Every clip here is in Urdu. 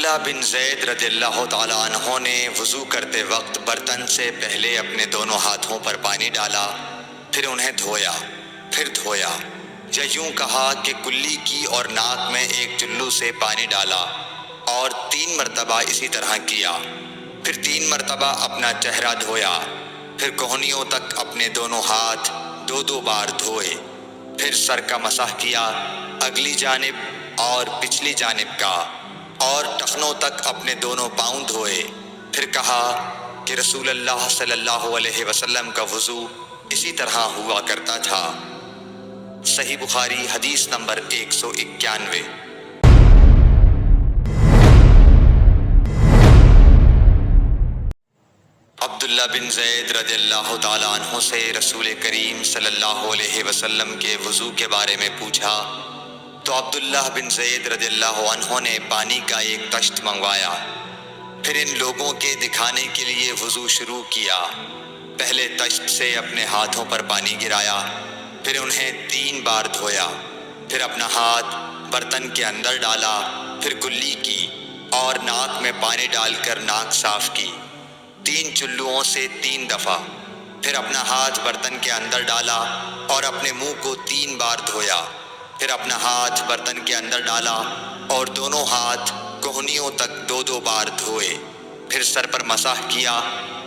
عبداللہ بن زید رضی اللہ تعالیٰ عنہ نے وضو کرتے وقت برتن سے پہلے اپنے دونوں ہاتھوں پر پانی ڈالا، پھر انہیں دھویا، پھر دھویا، یا یوں کہا کہ کلی کی اور ناک میں ایک چلو سے پانی ڈالا اور 3 مرتبہ اسی طرح کیا، پھر 3 مرتبہ اپنا چہرہ دھویا، پھر کوہنیوں تک اپنے دونوں ہاتھ 2 بار دھوئے، پھر سر کا مسح کیا، اگلی جانب اور پچھلی جانب کا، اور ٹخنوں تک اپنے دونوں پاؤں دھوئے، پھر کہا کہ رسول اللہ صلی اللہ علیہ وسلم کا وضو اسی طرح ہوا کرتا تھا۔ صحیح بخاری حدیث نمبر 191۔ عبداللہ بن زید رضی اللہ تعالیٰ عنہ سے رسول کریم صلی اللہ علیہ وسلم کے وضو کے بارے میں پوچھا تو عبداللہ بن زید رضی اللہ عنہ نے پانی کا ایک طشت منگوایا، پھر ان لوگوں کے دکھانے کے لیے وضو شروع کیا۔ پہلے طشت سے اپنے ہاتھوں پر پانی گرایا، پھر انہیں 3 بار دھویا، پھر اپنا ہاتھ برتن کے اندر ڈالا، پھر کلی کی اور ناک میں پانی ڈال کر ناک صاف کی 3 چلوؤں سے 3 دفعہ، پھر اپنا ہاتھ برتن کے اندر ڈالا اور اپنے منہ کو 3 بار دھویا، پھر اپنا ہاتھ برتن کے اندر ڈالا اور دونوں ہاتھ کوہنیوں تک 2 بار دھوئے، پھر سر پر مسح کیا،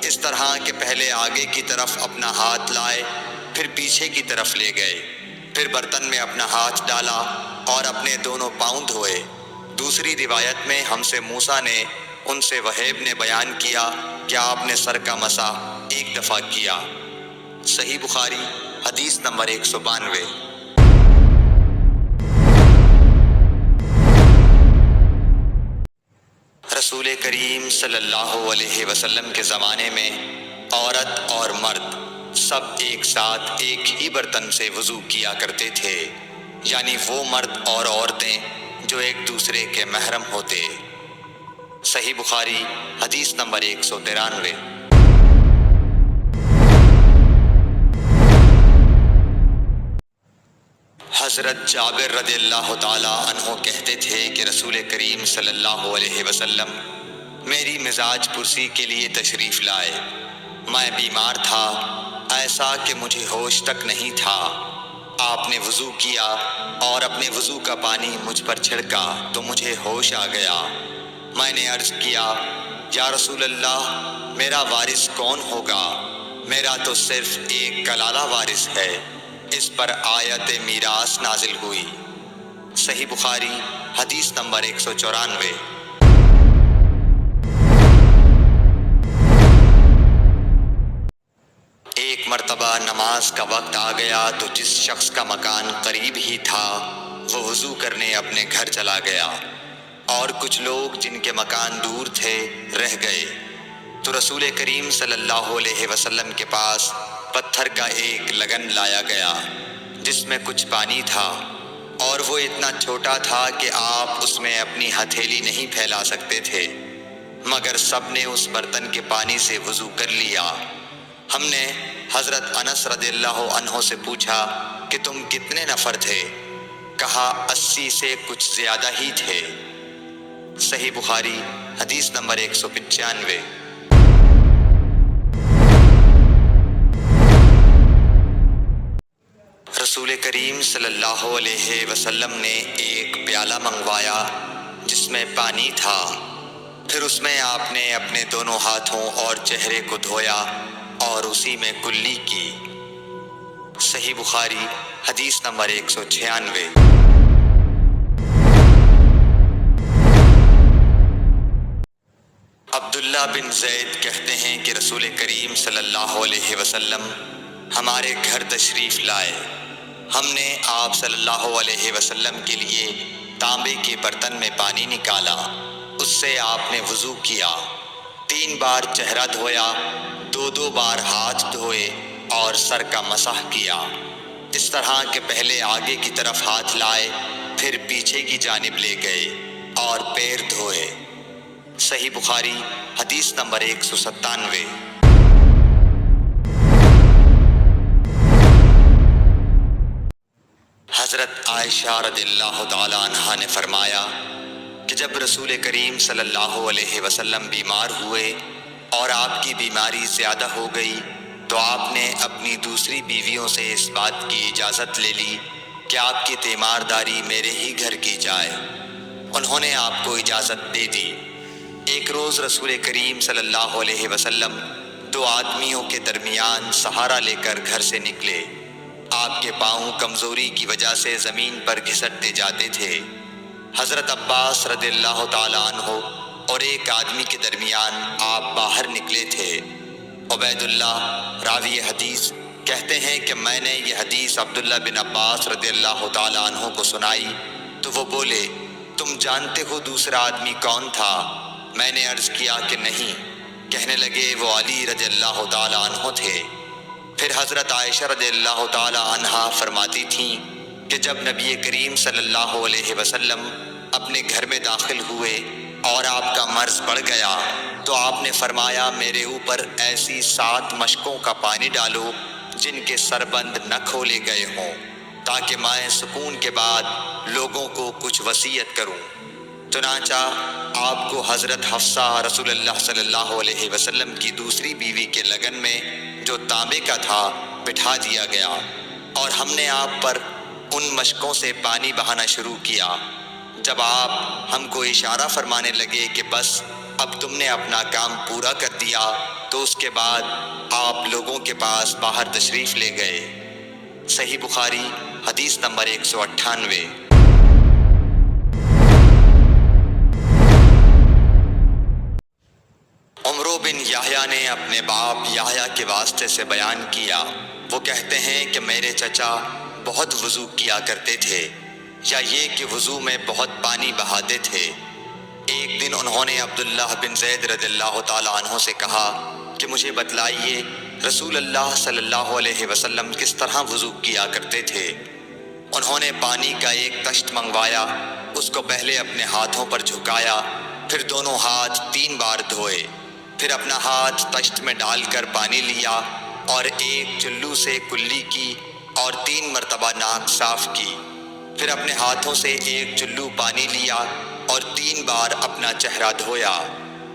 اس طرح کہ پہلے آگے کی طرف اپنا ہاتھ لائے، پھر پیچھے کی طرف لے گئے، پھر برتن میں اپنا ہاتھ ڈالا اور اپنے دونوں پاؤں دھوئے۔ دوسری روایت میں ہم سے موسیٰ نے ان سے وہیب نے بیان کیا کہ آپ نے سر کا مسح 1 دفعہ کیا۔ صحیح بخاری حدیث نمبر 192۔ رسول کریم صلی اللہ علیہ وسلم کے زمانے میں عورت اور مرد سب ایک ساتھ ایک ہی برتن سے وضو کیا کرتے تھے، یعنی وہ مرد اور عورتیں جو ایک دوسرے کے محرم ہوتے۔ صحیح بخاری حدیث نمبر 193۔ حضرت جابر رضی اللہ تعالیٰ عنہ کہتے تھے کہ رسول کریم صلی اللہ علیہ وسلم میری مزاج پرسی کے لیے تشریف لائے۔ میں بیمار تھا، ایسا کہ مجھے ہوش تک نہیں تھا۔ آپ نے وضو کیا اور اپنے وضو کا پانی مجھ پر چھڑکا تو مجھے ہوش آ گیا۔ میں نے عرض کیا یا رسول اللہ میرا وارث کون ہوگا؟ میرا تو صرف ایک کلالہ وارث ہے۔ اس پر آیت میراث نازل ہوئی۔ صحیح بخاری حدیث نمبر 194۔ ایک مرتبہ نماز کا وقت آ گیا تو جس شخص کا مکان قریب ہی تھا وہ وضو کرنے اپنے گھر چلا گیا، اور کچھ لوگ جن کے مکان دور تھے رہ گئے۔ تو رسول کریم صلی اللہ علیہ وسلم کے پاس پتھر کا ایک لگن لایا گیا جس میں کچھ پانی تھا، اور وہ اتنا چھوٹا تھا کہ آپ اس میں اپنی ہتھیلی نہیں پھیلا سکتے تھے، مگر سب نے اس برتن کے پانی سے وضو کر لیا۔ ہم نے حضرت انس رضی اللہ عنہ سے پوچھا کہ تم کتنے نفر تھے؟ کہا 80 سے کچھ زیادہ ہی تھے۔ صحیح بخاری حدیث نمبر 195۔ رسول کریم صلی اللہ علیہ وسلم نے ایک پیالہ منگوایا جس میں پانی تھا، پھر اس میں آپ نے اپنے دونوں ہاتھوں اور چہرے کو دھویا اور اسی میں کلی کی۔ صحیح بخاری حدیث نمبر 196۔ عبداللہ بن زید کہتے ہیں کہ رسول کریم صلی اللہ علیہ وسلم ہمارے گھر تشریف لائے۔ ہم نے آپ صلی اللہ علیہ وسلم کے لیے تانبے کے برتن میں پانی نکالا، اس سے آپ نے وضو کیا، 3 بار چہرہ دھویا، 2 بار ہاتھ دھوئے اور سر کا مسح کیا، اس طرح کہ پہلے آگے کی طرف ہاتھ لائے، پھر پیچھے کی جانب لے گئے اور پیر دھوئے۔ صحیح بخاری حدیث نمبر 197۔ حضرت عائشہ رضی اللہ تعالی عنہا نے فرمایا کہ جب رسول کریم صلی اللہ علیہ وسلم بیمار ہوئے اور آپ کی بیماری زیادہ ہو گئی تو آپ نے اپنی دوسری بیویوں سے اس بات کی اجازت لے لی کہ آپ کی تیمارداری میرے ہی گھر کی جائے۔ انہوں نے آپ کو اجازت دے دی۔ ایک روز رسول کریم صلی اللہ علیہ وسلم دو آدمیوں کے درمیان سہارا لے کر گھر سے نکلے۔ آپ کے پاؤں کمزوری کی وجہ سے زمین پر گھسٹتے جاتے تھے۔ حضرت عباس رضی اللہ تعالیٰ عنہ اور ایک آدمی کے درمیان آپ باہر نکلے تھے۔ عبید اللہ راوی حدیث کہتے ہیں کہ میں نے یہ حدیث عبداللہ بن عباس رضی اللہ تعالیٰ عنہ کو سنائی تو وہ بولے، تم جانتے ہو دوسرا آدمی کون تھا؟ میں نے عرض کیا کہ نہیں۔ کہنے لگے وہ علی رضی اللہ تعالیٰ عنہ تھے۔ پھر حضرت عائشہ رضی اللہ تعالیٰ عنہا فرماتی تھیں کہ جب نبی کریم صلی اللہ علیہ وسلم اپنے گھر میں داخل ہوئے اور آپ کا مرض بڑھ گیا تو آپ نے فرمایا میرے اوپر ایسی 7 مشکوں کا پانی ڈالو جن کے سربند نہ کھولے گئے ہوں، تاکہ میں سکون کے بعد لوگوں کو کچھ وصیت کروں۔ چنانچہ آپ کو حضرت حفصہ رسول اللہ صلی اللہ علیہ وسلم کی دوسری بیوی کے لگن میں جو تانبے کا تھا بٹھا دیا گیا، اور ہم نے آپ پر ان مشکوں سے پانی بہانا شروع کیا۔ جب آپ ہم کو اشارہ فرمانے لگے کہ بس اب تم نے اپنا کام پورا کر دیا تو اس کے بعد آپ لوگوں کے پاس باہر تشریف لے گئے۔ صحیح بخاری حدیث نمبر 198۔ عمرو بن یحییٰ نے اپنے باپ یحییٰ کے واسطے سے بیان کیا، وہ کہتے ہیں کہ میرے چچا بہت وضو کیا کرتے تھے، یا یہ کہ وضو میں بہت پانی بہاتے تھے۔ ایک دن انہوں نے عبداللہ بن زید رضی اللہ تعالیٰ عنہ سے کہا کہ مجھے بتلائیے رسول اللہ صلی اللہ علیہ وسلم کس طرح وضو کیا کرتے تھے۔ انہوں نے پانی کا ایک تشت منگوایا، اس کو پہلے اپنے ہاتھوں پر جھکایا، پھر دونوں ہاتھ 3 بار دھوئے، پھر اپنا ہاتھ تشت میں ڈال کر پانی لیا اور ایک چلو سے کلی کی اور 3 مرتبہ ناک صاف کی، پھر اپنے ہاتھوں سے ایک چلو پانی لیا اور 3 بار اپنا چہرہ دھویا،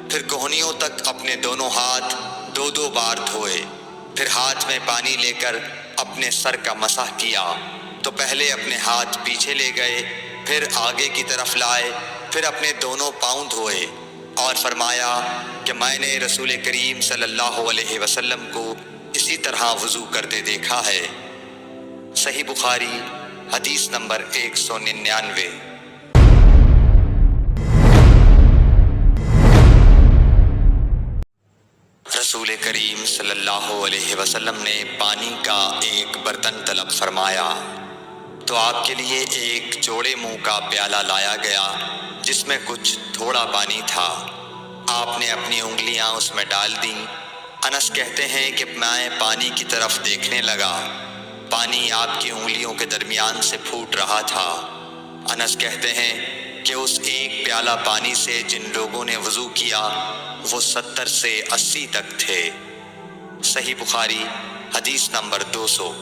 پھر کوہنیوں تک اپنے دونوں ہاتھ 2 بار دھوئے، پھر ہاتھ میں پانی لے کر اپنے سر کا مسح کیا، تو پہلے اپنے ہاتھ پیچھے لے گئے، پھر آگے کی طرف لائے، پھر اپنے دونوں پاؤں دھوئے، اور فرمایا کہ میں نے رسول کریم صلی اللہ علیہ وسلم کو اسی طرح وضو کرتے دیکھا ہے۔ صحیح بخاری حدیث نمبر 199۔ رسول کریم صلی اللہ علیہ وسلم نے پانی کا ایک برتن طلب فرمایا تو آپ کے لیے ایک چوڑے منہ کا پیالہ لایا گیا جس میں کچھ تھوڑا پانی تھا۔ آپ نے اپنی انگلیاں اس میں ڈال دیں۔ انس کہتے ہیں کہ میں پانی کی طرف دیکھنے لگا، پانی آپ کی انگلیوں کے درمیان سے پھوٹ رہا تھا۔ انس کہتے ہیں کہ اس ایک پیالہ پانی سے جن لوگوں نے وضو کیا وہ 70 سے 80 تک تھے۔ صحیح بخاری حدیث نمبر 200۔